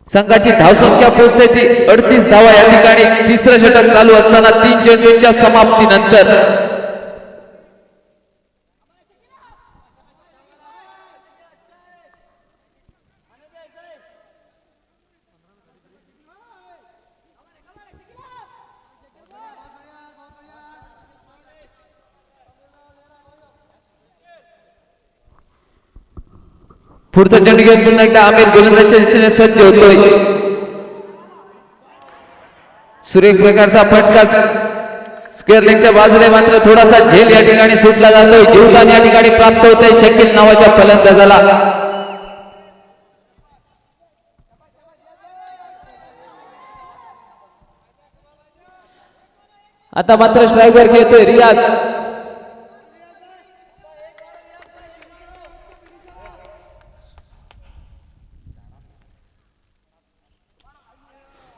संघाची धावसंख्या पोहोचते ती 38 धावा या ठिकाणी तिसरं षटक चालू असताना 3 चेंडूंच्या समाप्तीनंतर. पुढचा चेंडू घेऊन पुन्हा एकदा आमिर गोलंदाजीच्या दिशेने सज्ज होतोय. सुरेख प्रकारचा फटका स्क्वेअर लेगच्या बाजूने मात्र थोडासा झेल या ठिकाणी सुटला जातोय. जीवदान या ठिकाणी प्राप्त होतंय शकील नावाच्या फलंदाजाला. आता मात्र स्ट्राईकवर खेळतोय रियाज.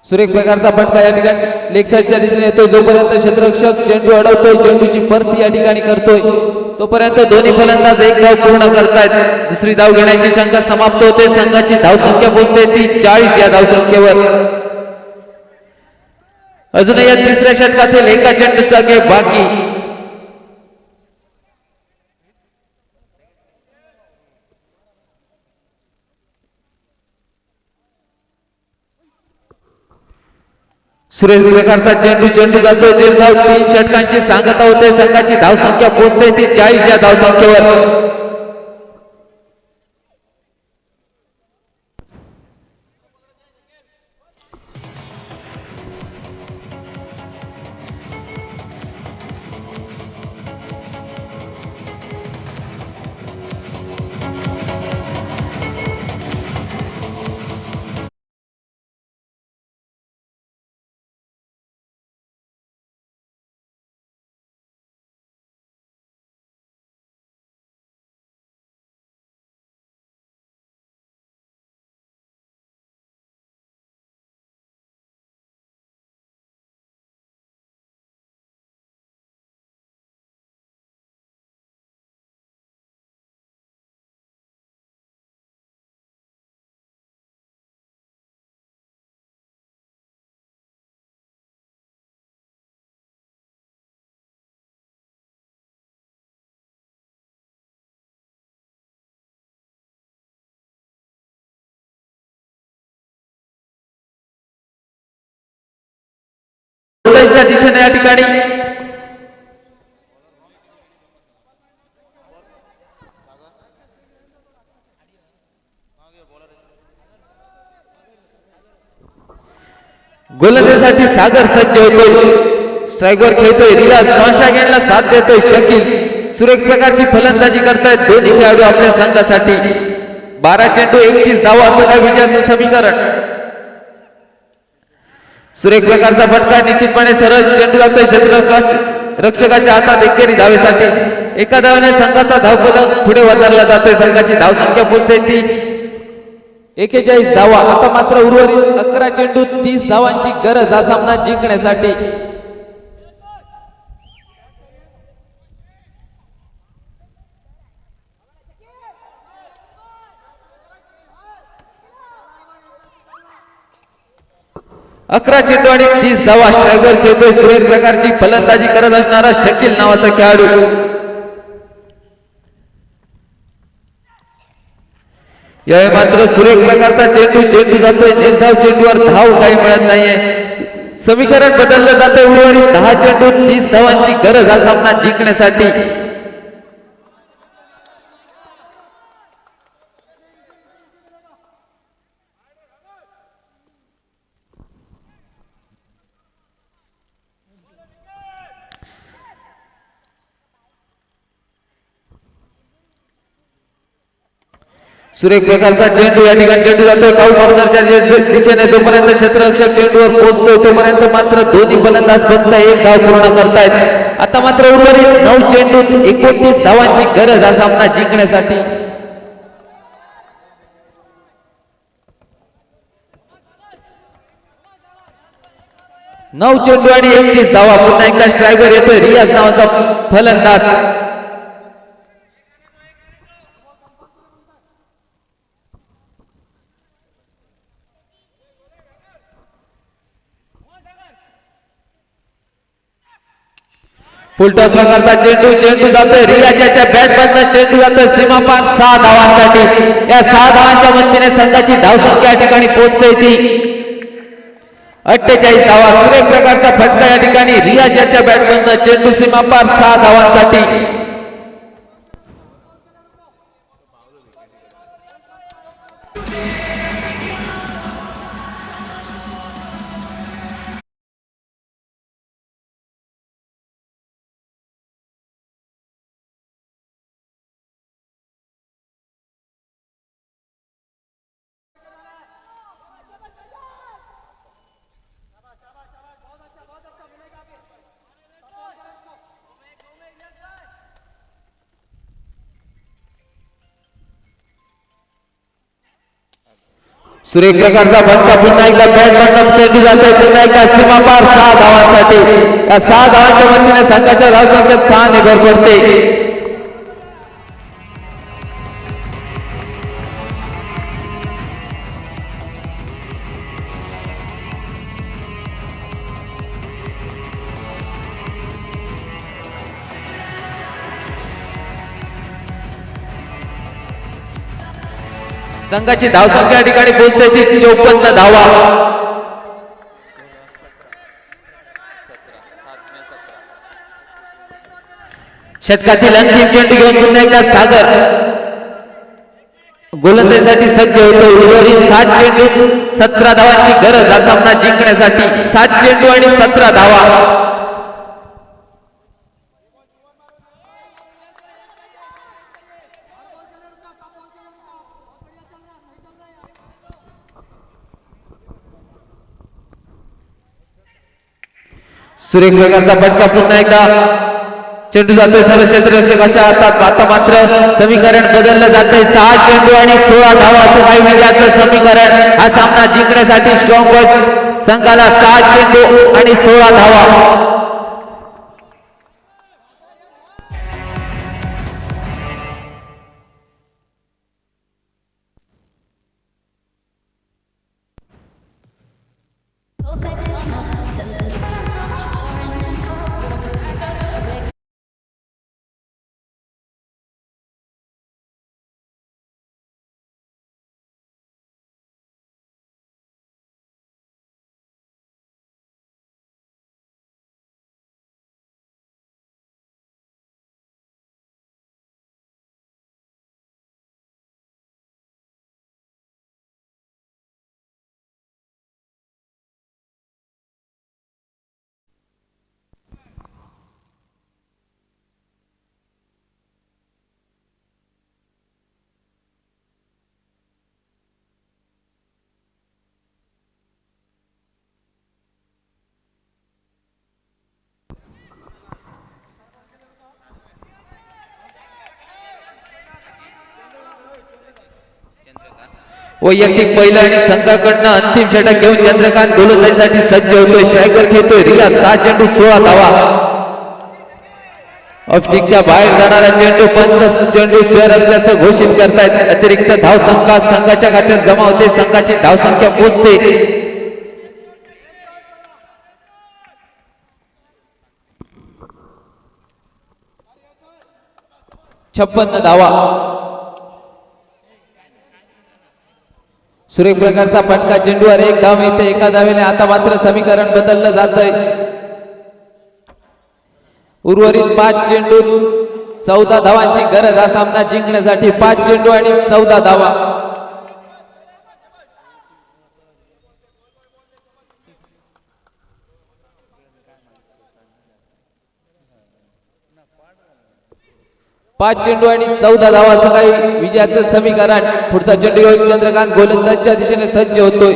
सुरेख प्रकारचा फटका या ठिकाणी लेग साईडच्या दिशेने येतोय. जोपर्यंत क्षेत्ररक्षक चेंडू अडवतोय चेंडूची परती या ठिकाणी करतोय तोपर्यंत दोन्ही फलंदाज एक धाव पूर्ण करतायत. दुसरी धाव घेण्याची शंका समाप्त होते. संघाची धावसंख्या पोहोचते ती 40 या धावसंख्येवर. अजूनही या तिसऱ्या षटकातील एका चेंडूचा गेम बाकी. सुरेश प्रकारचा चेंडू जातोय. 1.5 धाव 3 षटकांची सांगता होते. संघाची धावसंख्या पोहोचते ती 40 या धावसंख्येवर. गोलंदाजीच्या दिशेने या ठिकाणी गोलंदाजीसाठी सागर सज्ज होतोय. स्ट्राईकवर खेळतोय रियाज. कॉन्ट्रॅक्टला साथ देतोय शकील. सुरेख प्रकारची फलंदाजी करतायत दोन्ही खेळाडू आपल्या संघासाठी. 12 चेंडू 31 धावा असं काय विजयाचं समीकरण. सुरेख प्रकारचा फटका निश्चितपणे सरळ चेंडू जातोय क्षेत्ररक्षकाच्या हातात एकेरी धावेसाठी. एका धावेने संघाचा धावफलक पुढे वधारला जातोय. संघाची धावसंख्या पोहोचते ती 41 धावा. आता मात्र उर्वरित 11 चेंडू 30 धावांची गरज हा सामना जिंकण्यासाठी. अकरा चेंडू आणि 30 धावा. स्ट्राईकवर खेळतोय सुरेख प्रकारची फलंदाजी करत असणारा शकील नावाचा खेळाडू. यावेळी मात्र सुरेख प्रकारचा चेंडू जातोय. निर्धाव चेंडूवर धाव काही मिळत नाहीये. समीकरण बदललं जातंय. उर्वरित 10 चेंडू 30 धावांची गरज हा सामना जिंकण्यासाठी. सुरेख प्रकारचा चेंडू या ठिकाणी चेंडू जातोय काऊ कॉर्नरच्या दिशेने. जोपर्यंत क्षेत्ररक्षक चेंडूवर पोहोचतोय तोपर्यंत मात्र दोन्ही फलंदाज फक्त एक धाव पूर्ण करतायत. आता मात्र उर्वरित 9 चेंडूत 29 धावांची गरज हा सामना जिंकण्यासाठी. नऊ चेंडू आणि 31 धावा. पुन्हा एकदा स्ट्रायकर येतोय रियाज नावाचा फलंदाज. फुलटॉस प्रकारचा चेंडू जातोय रियाजाच्या बॅट मधनं. चेंडू जातोय सीमापार 6 धावांसाठी. या 6 धावांच्या मदतीने संघाची धावसंख्या या ठिकाणी पोहोचते ती 48 धावा. सुरेख प्रकारचा फटका या ठिकाणी रियाजाच्या बॅट मधनं. चेंडू सीमापार 6 धावांसाठी. सुरेख प्रकारचा फटका. पुन्हा एकदा बॅट मधनं चेंडू जातोय. पुन्हा एकदा सीमापार 6 धावांसाठी. या 6 धावांच्या मदतीने संघाच्या धावसंख्येत 6 ने भर पडते. संघाची धावसंख्या या ठिकाणी पोहोचते ती 54 धावा. षटकातील अंतिम चेंडू घेऊन पुन्हा एकदा सागर गोलंदाजीसाठी सज्ज होतो. उर्वरित 7 चेंडू 17 धावांची गरज हा सामना जिंकण्यासाठी. 7 चेंडू आणि 17 धावा. सुरेख प्रकारचा फटका. पुन्हा एकदा चेंडू जातोय सर्व क्षेत्ररक्षकाच्या हातात. आता मात्र समीकरण बदललं जातंय. 6 चेंडू आणि 16 धावा असं काही म्हणजे समीकरण. हा सामना जिंकण्यासाठी स्ट्रॉंग बॉयज संघाला 6 चेंडू आणि 16 धावा. वैयक्तिक पहिला आणि संघाकडनं अंतिम षटक घेऊन चंद्रकांत गोलंदाजीसाठी सज्ज होतोय. स्ट्रायकर घेतोय रियाज. 6 चेंडू 16 धावा. ऑफस्टिकच्या बाहेर जाणारा चेंडू पंच चेंडू स्वेअर असल्याचं घोषित करतायत. अतिरिक्त धाव संघाच्या खात्यात जमा होते. संघाची धावसंख्या पोहोचते 56 धावा. सुरेख प्रकारचा फटका. चेंडूवर 1 धाव मिळते. एका धावेने आता मात्र समीकरण बदललं जातंय. उर्वरित 5 चेंडू 14 धावांची गरज हा सामना जिंकण्यासाठी. 5 चेंडू आणि 14 धावा. 5 चेंडू आणि 14 धावा सकाळी विजयाचं समीकरण. पुढचा चेंडू घेऊन चंद्रकांत गोलंदाजच्या दिशेने सज्ज होतोय.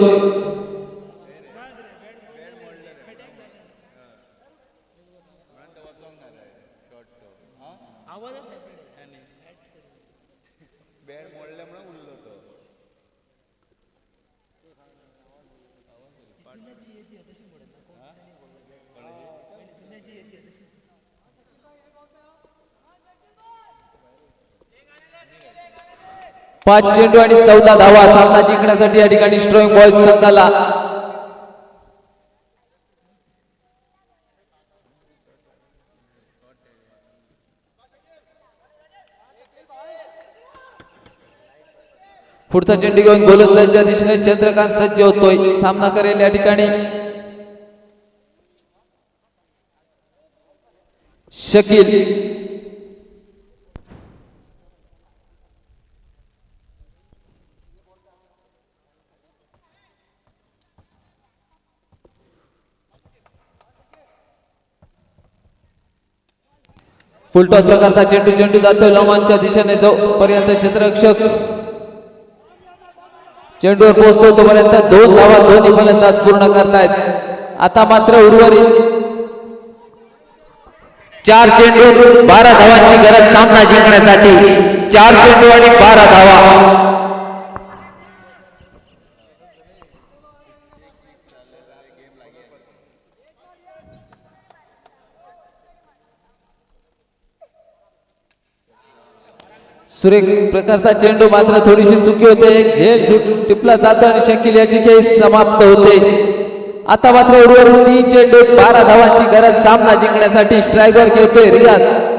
पाच चेंडू आणि 14 धावा सामना जिंकण्यासाठी या ठिकाणी स्ट्रॉंग बॉयज संघाला. पुढचा चेंडू घेऊन गोलंदाजच्या दिशेने चंद्रकांत सज्ज होतोय. सामना करेल या ठिकाणी शकील. फुलटॉस प्रकारचा चेंडू जातोय लॉमांच्या दिशेने जो पर्यंत क्षेत्ररक्षक चेंडूवर पोहोचतो तोपर्यंत 2 धावा दोन्ही फलंदाज पूर्ण करतायत. आता मात्र उर्वरित 4 चेंडू 12 धावांची गरज सामना जिंकण्यासाठी. 4 चेंडू आणि 12 धावा. सुरेख प्रकारचा चेंडू मात्र थोडीशी चुकी होते. झेल शूट टिपला जातो आणि शकील याची खेळ समाप्त होते. आता मात्र उर्वरित 3 चेंडू 12 धावांची गरज सामना जिंकण्यासाठी. स्ट्रायकर खेळतोय रियाज.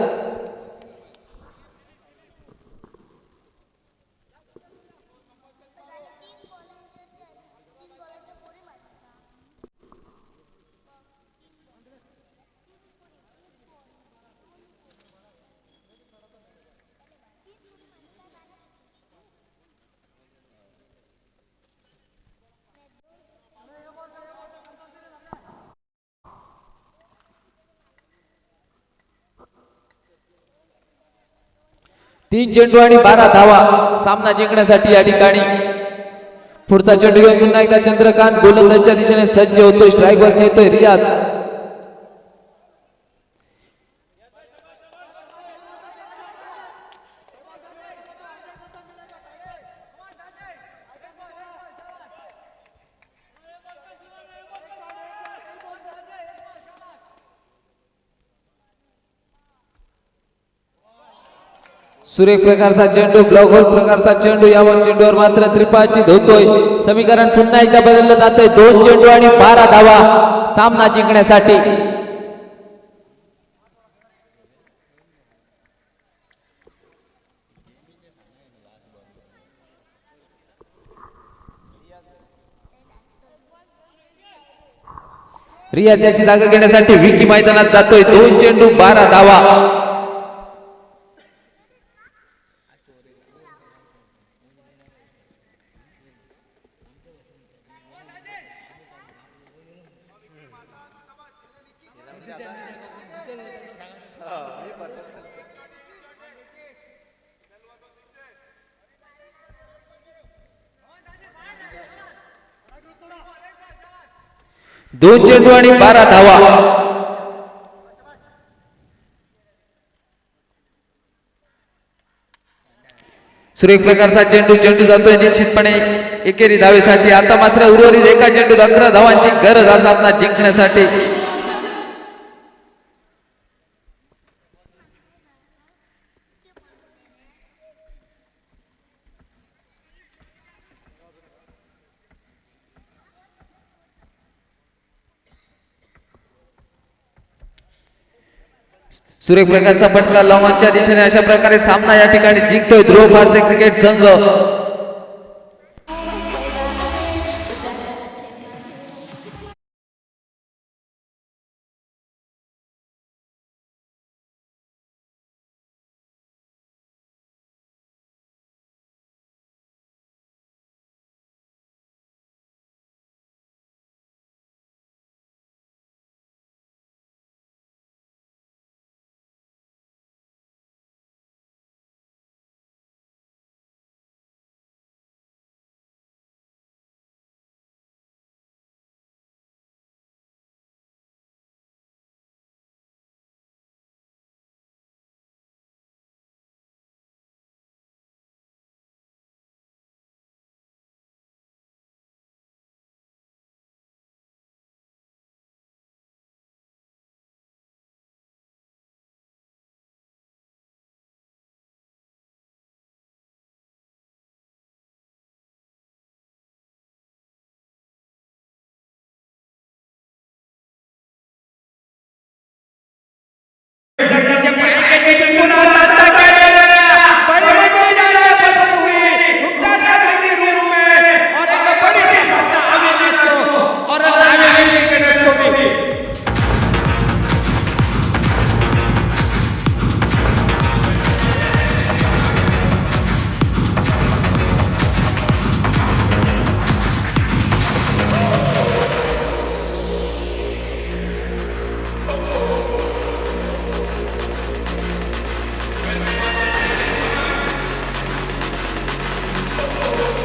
तीन चेंडू आणि 12 धावा सामना जिंकण्यासाठी या ठिकाणी. पुढचा चेंडू घेऊन पुन्हा एकदा चंद्रकांत गोलंदाजच्या दिशेने सज्ज होतोय. स्ट्रायकर खेळतोय रियाज. सुरेख प्रकारचा चेंडू ब्लॉक होल प्रकारचा चेंडू. यावर चेंडूवर मात्र त्रिपाची धोतोय. समीकरण पुन्हा एकदा बदललं जातंय. 2 चेंडू आणि 12 धावा सामना जिंकण्यासाठी. रियाज याची जागा घेण्यासाठी विकी मैदानात जातोय. 2 चेंडू 12 धावा. दोन चेंडू आणि 12 धावा. सुरेख प्रकारचा चेंडू जातोय निश्चितपणे एकेरी धावेसाठी. आता मात्र उर्वरित एका चेंडूत 11 धावांची गरज हा सामना जिंकण्यासाठी. सुरेख प्रकारचा फटका लॉमांच्या दिशेने. अशा प्रकारे सामना या ठिकाणी जिंकतोय ध्रुव फारसे क्रिकेट संघ.